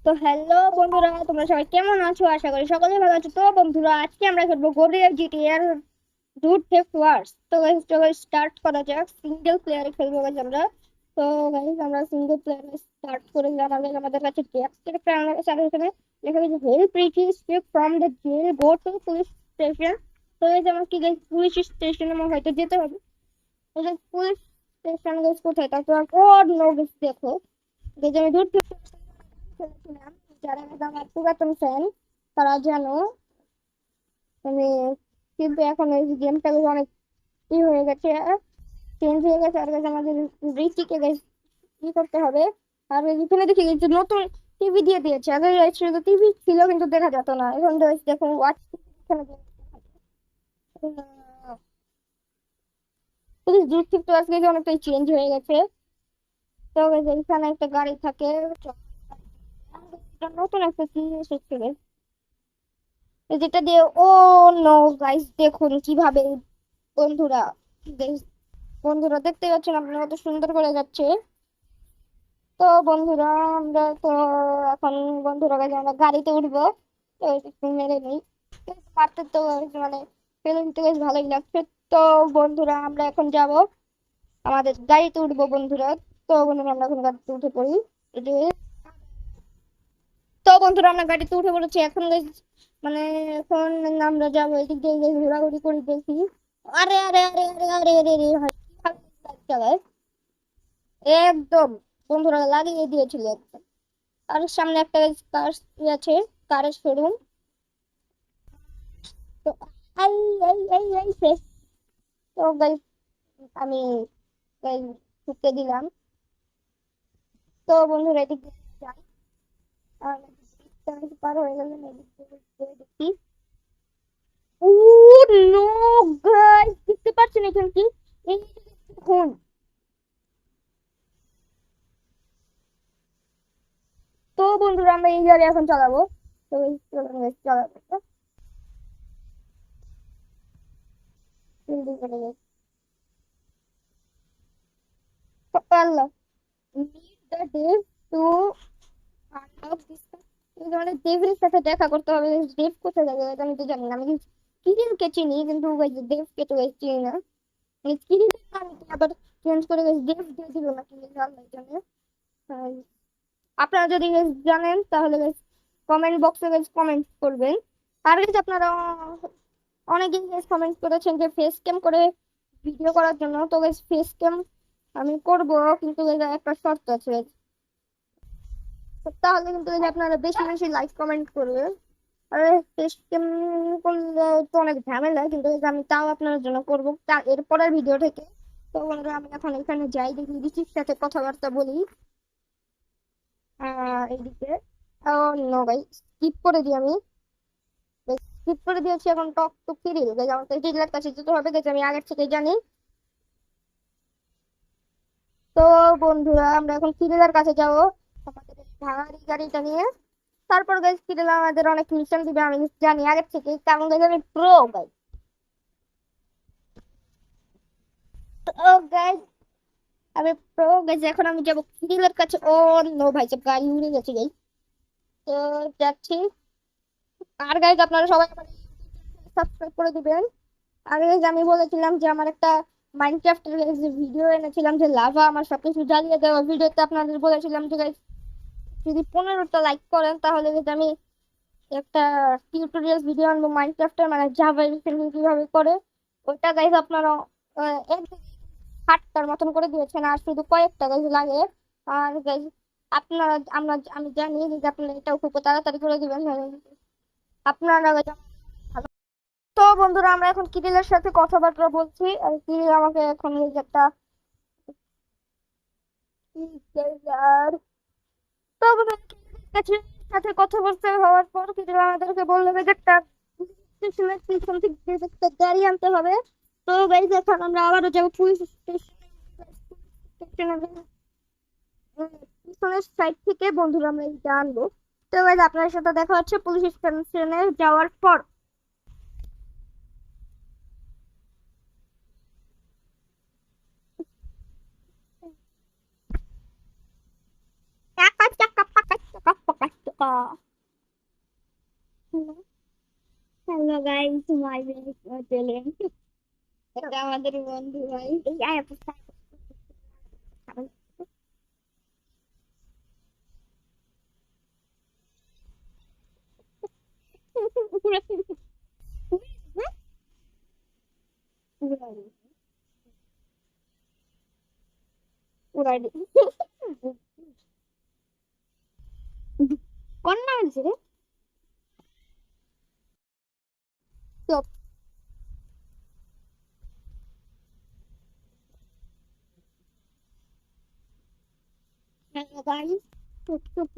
তো হ্যালো বন্ধুরা, তোমরা সবাই কেমন আছো? আশা করি সকলে ভালো আছো। তো বন্ধুরা, আজকে আমরা খেলবো গোল্ডেন জিটি এর রুট থেফট ওয়ার্স। তো গাইস চলো স্টার্ট করা যাক। সিঙ্গেল প্লেয়ারে খেলবো গাইস আমরা। তো গাইস আমরা সিঙ্গেল প্লেয়ারে স্টার্ট করে দিলাম। আমাদের কাছে গ্যাস ক্যারেক্টার আমার কাছে আছে। এখানে লেখা আছে help retrieve from the jail, go to police station. তো গাইস আমার কি গাইস পুলিশ স্টেশনে আমার হয়তো যেতে হবে। তো গাইস পুলিশ স্টেশন গাইস কোথায়? তারপর ও নো গাইস দেখো, গাইস আমি দূর থেকে খেলেছিলাম। যারা আমার পুরাতন ফ্যান তারা জানো মানে, কিন্তু এখন এই গেমটা অনেক হয়ে গেছে, চেঞ্জ হয়ে গেছে। আর গেছে আমাদের রিচিকে কি করতে হবে। আর এখানে দেখি যে নতুন টিভি দিয়ে দিয়েছে। আগে শুধু টিভি ছিল কিন্তু দেখা যেত না, এখন দেখো ওয়াচ দূর থেকে তো আজকে অনেকটাই চেঞ্জ হয়ে গেছে। তো এখানে একটা গাড়ি থাকে, নতুন একটা কি এসেছে যেটা দিয়ে ও নো গাইস দেখুন কিভাবে বন্ধুরা, guys, বন্ধুরা দেখতে পাচ্ছেন আপনারা কত সুন্দর করে যাচ্ছে। তো বন্ধুরা আমরা তো এখন বন্ধুরা কাছে আমরা গাড়িতে উঠবো। তো একটু মেরে নেই, মারতে তো মানে ফিলিংটা বেশ ভালোই লাগছে। তো বন্ধুরা আমরা এখন যাব আমাদের গাড়িতে উঠবো বন্ধুরা। তো বন্ধুরা আমরা এখন গাড়িতে উঠে পড়ি। এই যে, তো বন্ধুরা আমরা গাড়িতে উঠে পড়েছি এখন মানে এখন আমরা যাবো এদিক দিয়ে ঘোরাঘুরি করে দেখি। আরে আরে আরে আরে আরে আরে আরে ভাই, কিভাবে বাইক চালায় একদম বন্ধুরা লাগিয়ে দিয়েছিল একদম। আর সামনে একটা কার আছে, কারের শোরুম। তো এই এই শেষ। তো গাইস আমি গাইস ঢুকতে দিলাম। তো বন্ধুরা এদিক দিয়ে যাই। আর ব্রিজটা আমি পার হয়ে গেলাম, এদিক দিয়ে দেখি। ও নো গাইস, দেখতে পাচ্ছেন এখানে কি এই যে দেখুন। তো বন্ধুরা আমরা এই গাড়ি এখন চালাবো। তো এই চলুন guys, চালাবো তো। Building করে guys। তো আল্লাহ, meet the dev to unlock this। এই আমাদের দেবের সাথে দেখা করতে হবে। দেব কোথায় যাবে আমি তো জানি না। আমি কিরিলকে চিনি কিন্তু দেবকে তো guys চিনি না। কিরিল আমি তো আবার চেঞ্জ করে দেব দিয়ে দিল না, কিরিল আল্লাহ জানে। আর আপনারা যদি guys জানেন তাহলে কমেন্ট বক্সে কমেন্ট করবেন। আর guys আপনারা অনেকেই কমেন্ট করেছেন যে ফেস ক্যাম করে ভিডিও করার জন্য। তো ফেস ক্যাম আমি করব, কিন্তু একটা শর্ত আছে। তাহলে কিন্তু আপনারা বেশি বেশি লাইক কমেন্ট করবেন। আর ফেস ক্যাম করলে তো অনেক ঝামেলা, কিন্তু আমি তাও আপনার জন্য করবো এর পরের ভিডিও থেকে। তো বন্ধুরা আমি এখন এখানে যাই, দেখি রিচির সাথে কথাবার্তা বলি। এইদিকে ও নো ভাই, স্কিপ করে দিই আমি। স্কিপ করে দিয়েছি, এখন টক টু কিরিল গেছে। আমার তো কিরিলের কাছে যেতে হবে গেছে, আমি আগের থেকে জানি। তো বন্ধুরা আমরা এখন কিরিলের কাছে যাব আমাদের ভাড়ার গাড়িটা নিয়ে। তারপর গাইস কিরিল আমাদের অনেক মিশন দিবে, আমি জানি আগের থেকে, কারণ গাইস আমি প্রো গাইস। তো গাইস আমি প্রো গাইস, এখন আমি যাবো কিরিলের কাছে। ও নো ভাই, সব গাড়ি উড়ে গেছে গাইস। তো যাচ্ছি। আর গাইস আপনারা সবাই সাবস্ক্রাইব করে দিবেন। আর guys, আমি বলেছিলাম যে আমার একটা মাইনক্রাফটের ভিডিও এনেছিলাম যে লাভা আমার সবকিছু জ্বালিয়ে দেওয়া। ভিডিওতে আপনাদের বলেছিলাম যে guys, যদি 15টা লাইক করেন তাহলে কিন্তু আমি একটা টিউটোরিয়াল ভিডিও আনবো মাইনক্রাফটের, মানে জাভা কিভাবে করে। ওইটা গাইজ আপনারা এক 60টার মতন করে দিয়েছেন, আর শুধু কয়েকটা গাইজ লাগে। আর গাইজ আপনারা আমি জানি যে আপনারা এটাও খুব তাড়াতাড়ি করে দিবেন। আপনারা guys ভালো। তো বন্ধুরা আমরা এখন কিরিলের সাথে কথাবার্তা বলছি। আর কিরিল আমাকে এখন এই যে একটা আর তো বন্ধুরা, কিরিলের সাথে কথা বলতে হওয়ার পর কিরিল আমাদেরকে বললো যে একটা স্টেশনের পিছন থেকে একটা গাড়ি আনতে হবে। তো গাইজ এখন আমরা আবারও যাবো পুলিশ স্টেশনে, পিছনের সাইড থেকে বন্ধুরা আমরা এইটা আনবো। তো গাইজ আপনার সাথে দেখা হচ্ছে পুলিশ স্টেশনে যাওয়ার পর। কা হ্যালো গাইস, মাই চ্যানেল। এটা আমাদের বন্ধু ভাই, এই আয় উড়াই কন্যা আছে রে। চুপ। হ্যালো গাইস, চুপ চুপ।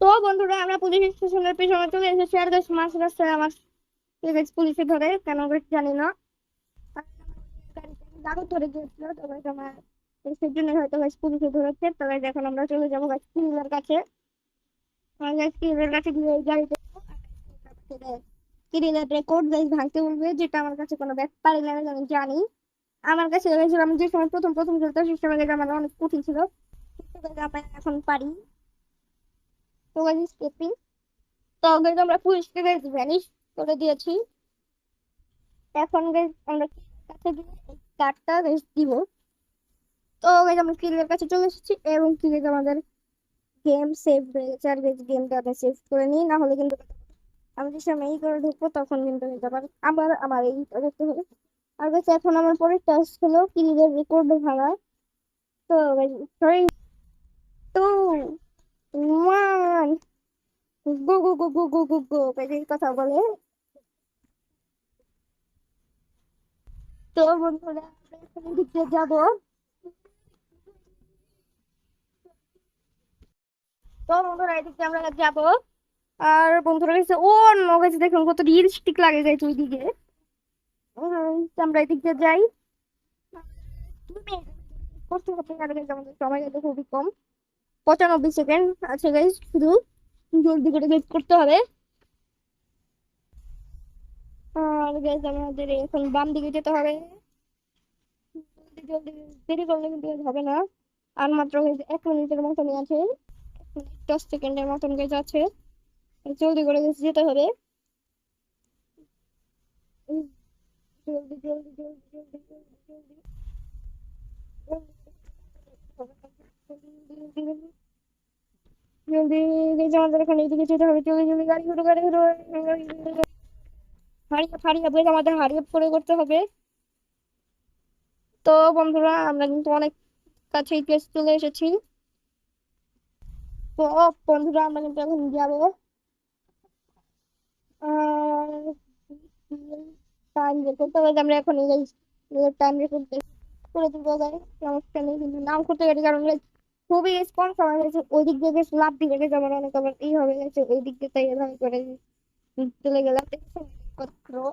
তো বন্ধুরা, আমরা পুলিশ স্টেশনের পেছনে চলে এসেছি। আর গাছ মাঝ রাস্তায় আমার পুলিশে ধরে কেন জানি না। কাগজ ধরে গিয়েছিল, তো গাছ আমার সেই জন্য হয়তো গাছ পুলিশে ধরেছে। তো গাছ এখন আমরা চলে যাবো গাছ কিলার কাছে। গাছ কিলার কাছে গিয়ে এই গাড়িতে কিরিলের রেকর্ড গাছ ভাঙতে বলবে, যেটা আমার কাছে কোনো ব্যাপারই না, আমি জানি। আমার কাছে ভেবেছিলাম আমি যে সময় প্রথম প্রথম খেলতে সেই সময় গাছ আমার অনেক কঠিন ছিল, কিন্তু গাছ আমরা এখন পারি। তো গাছ স্কেপিং। তো গাছ আমরা পুলিশকে গাছ ভ্যানিশ করে দিয়েছি। এখন গাছ আমরা কাছে গিয়ে এই কার্ডটা গাছ দিব। তো গাছ আমরা কিলের কাছে চলে এসেছি এবং কিলে আমাদের গেম সেভ হয়ে গেছে। আর গাছ গেমটা আমরা সেভ করে নিই, না হলে কিন্তু আমি যে সময় এই করে ঢুকবো তখন কিন্তু হয়ে যাবে। আবার আমার এই করতে হবে। আর গাছ এখন আমার পরের টাস্ক হলো কিলের রেকর্ড ভাঙা। তো সরি, টু, ওয়ান, গো গো গো গো গো গো গো এই কথা বলে। তো বন্ধুরা, আমরা এখন এদিকে যাবো। তো বন্ধুরা, এদিকে আমরা যাবো। আর বন্ধুরা কাছে ও নগেছে, দেখুন কত রিয়েলিস্টিক লাগে যায় ওইদিকে। তো আমরা এদিক দিয়ে যাই। 2 মিনিট করতে করতে আর guys আমাদের সময় কিন্তু খুবই কম, 95 সেকেন্ড আছে গাইজ। শুধু জলদি করে বের করতে হবে। আর গাইজ আমাদের এখন বাম দিকে যেতে হবে। জলদি জলদি, দেরি করলে কিন্তু হবে না। আর মাত্র guys 1 মিনিটের মতনই আছে, 1 মিনিট 10 সেকেন্ডের মতন গাইজ আছে। জলদি করে guys যেতে হবে। উম, জলদি জলদি জলদি জলদি জলদি জলদি জলদি জলদি guys আমাদের এখন এইদিকে যেতে হবে। জলদি জলদি গাড়ি ঘুরো, গাড়ি ঘুরো। হারিয়ে হারিয়ে বেশ আমাদের হারিয়ে করে করতে হবে। তো বন্ধুরা, আমরা কিন্তু অনেক কাছেই চলে এসেছি। তো বন্ধুরা, আমরা কিন্তু এখন যাবো টাইম রেকর্ড। তবে আমরা এখন টাইম রেকর্ড করে দিব গাইজ, সমস্যা নেই। কিন্তু নাম করতে গেলে কারণ guys খুবই কম সময় হয়েছে। ওই দিক দিয়ে বেশ লাভ দিকে গেছে আমার অনেক, আবার এই হবে গেছে ওই দিক দিয়ে, তাই এভাবে করে চলে গেলাম। প্রো,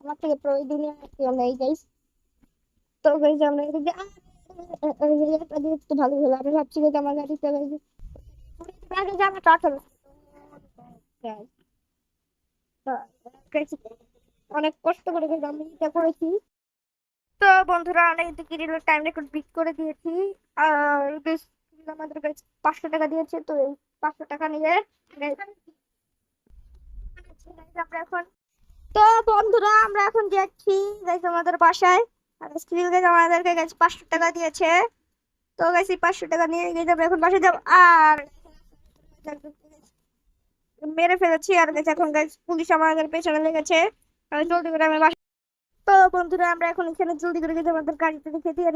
আমার থেকে প্রো এই দুনিয়া কেউ নেই গাইজ। তো গাইজ আমরা এদিক দিয়ে তো ভালো হলো। আমি ভাবছি যে আমার গাড়িতে আগে যে আমরা টাকা অনেক কষ্ট করে কিন্তু আমি এটা করেছি। তো বন্ধুরা, আমরা কিন্তু কিরিলের টাইম রেকর্ড বিট করে দিয়েছি। আর বেশ আমাদের কাছে 500 টাকা দিয়েছে। তো এই 500 টাকা নিয়ে আমরা এখন, তো বন্ধুরা আমরা এখন যাচ্ছি গাইস আমাদের বাসায়। আর স্ক্রিন গাইস আমাদেরকে গাইস 500 টাকা দিয়েছে। তো গাইস এই 500 টাকা নিয়ে গাইস আমরা এখন বাসায় যাবো। আর মেরে ফেলেছি। আর গাইস এখন গাইস পুলিশ আমাদের পেছনে লেগেছে। আর জলদি করে আমি বাসায়। তো বন্ধুরা, আমরা এখন এখানে জলদি করে গেছি আমাদের গাড়িতে রেখে দিয়ে।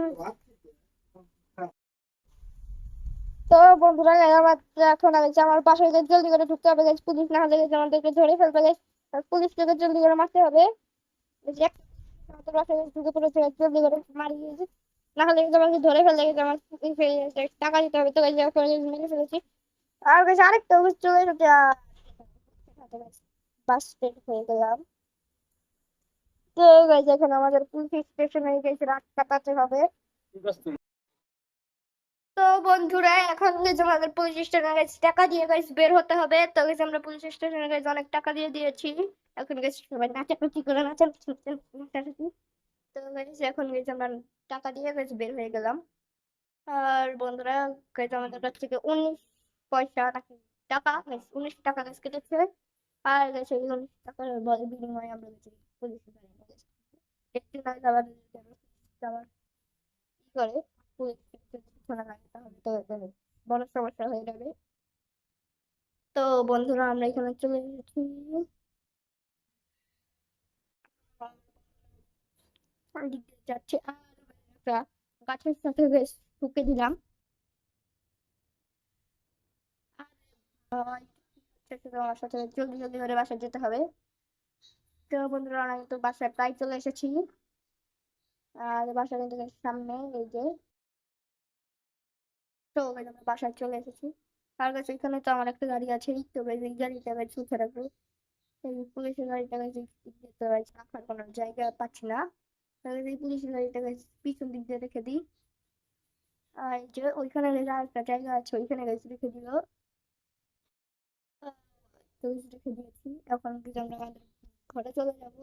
তো বন্ধুরা, আমার এখন আমি আমার বাসায় জলদি করে ঢুকতে হবে গাইস, পুলিশ না হলে guys আমাদেরকে ধরে ফেলবে গাইস। আর পুলিশটাকে জলদি করে মারতে হবে। যে আমাদের বাসায় ঢুকে পড়েছে, জলদি করে মারি দিয়েছি, না হলে কিন্তু আমাকে ধরে ফেললে কিন্তু আমার টাকা দিতে হবে। তো গাইস এখন মেরে ফেলেছি। আর গাইস আরেকটা অফিস চলে এসেছে। বাস স্ট্যান্ড হয়ে গেলাম। তো গাইস এখন আমাদের পুলিশ স্টেশনে গেছে রাত কাটাতে হবে। তো বন্ধু বন্ধুরা এখন গেছে আমাদের পুলিশ স্টেশনে গেছে টাকা দিয়ে গেছে বের হতে হবে, তো গেছে আমরা পুলিশ স্টেশনে গেছে অনেক টাকা দিয়ে দিয়েছি। এখন গেছে সবাই নাচানাচি করে নাচানাচি। তো গেছে এখন গেছে আমরা টাকা দিয়ে গেছে বের হয়ে গেলাম। আর বন্ধুরা গেছে আমাদের কাছ থেকে 19 পয়সা নাকি টাকা গেছে, 19 টাকা গেছে কেটেছে। আর গেছে এই 19 টাকার বিনিময়ে আমরা গেছি পুলিশের গাড়ি নিয়ে গেছি। একটু নয় আবার আবার কি করে পুলিশ পিছনে লাগে তাহলে তো এখানে বড় সমস্যা হয়ে যাবে। তো বন্ধুরা আমরা এখানে চলে এসেছি। দিক দিয়ে যাচ্ছি আর একটা গাছের সাথে বেশ ঠুকে দিলাম। আর আমার সাথে জলদি জলদি করে বাসায় যেতে হবে। তো বন্ধুরা আমরা কিন্তু বাসায় প্রায় চলে এসেছি। আর বাসা কিন্তু বেশ সামনে এই যে। তো আমরা বাসায় চলে এসেছি। তার কাছে এখানে তো আমার একটা গাড়ি আছে, তো বেশ এই গাড়িটা বেশ সুখে রাখবো। এই পুলিশের গাড়িটা বেশ দিক দিয়ে তো বেশ রাখার কোনো জায়গা পাচ্ছি না। তাহলে এই পুলিশের গাড়িটা বেশ পিছন দিক দিয়ে রেখে দিই। আর এই যে ওইখানে আর একটা জায়গা আছে, ওইখানে বেশ রেখে দিল। তো রেখে দিয়েছি। এখন কিন্তু আমরা আমাদের ঘরে চলে যাবো,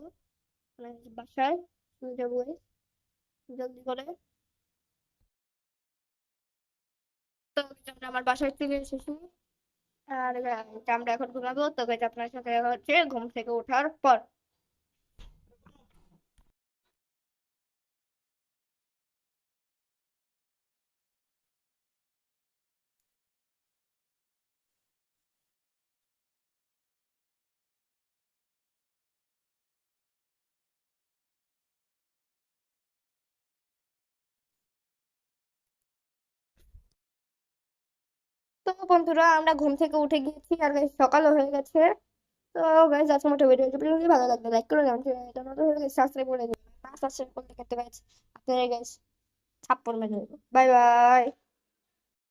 মানে বাসায় চলে যাবো জলদি করে। তো আমরা আমার বাসায় ফিরে এসেছি। আর আমরা এখন ঘুমাবো, তো guys আপনার সাথে দেখা হচ্ছে ঘুম থেকে ওঠার পর। তো বন্ধুরা আমরা ঘুম থেকে উঠে গিয়েছি আর guys সকালও হয়ে গেছে। তো গাইজ আজকে মোটা ভিডিও যদি ভালো লাগবে লাইক করে দেবেন, এটা নতুন হলে সাবস্ক্রাইব করে দেবেন, না সাবস্ক্রাইব করতে ক্ষেত্রে গাইজ আপনারা গাইজ থাপ্পড় মেরে দেবেন। Bye bye.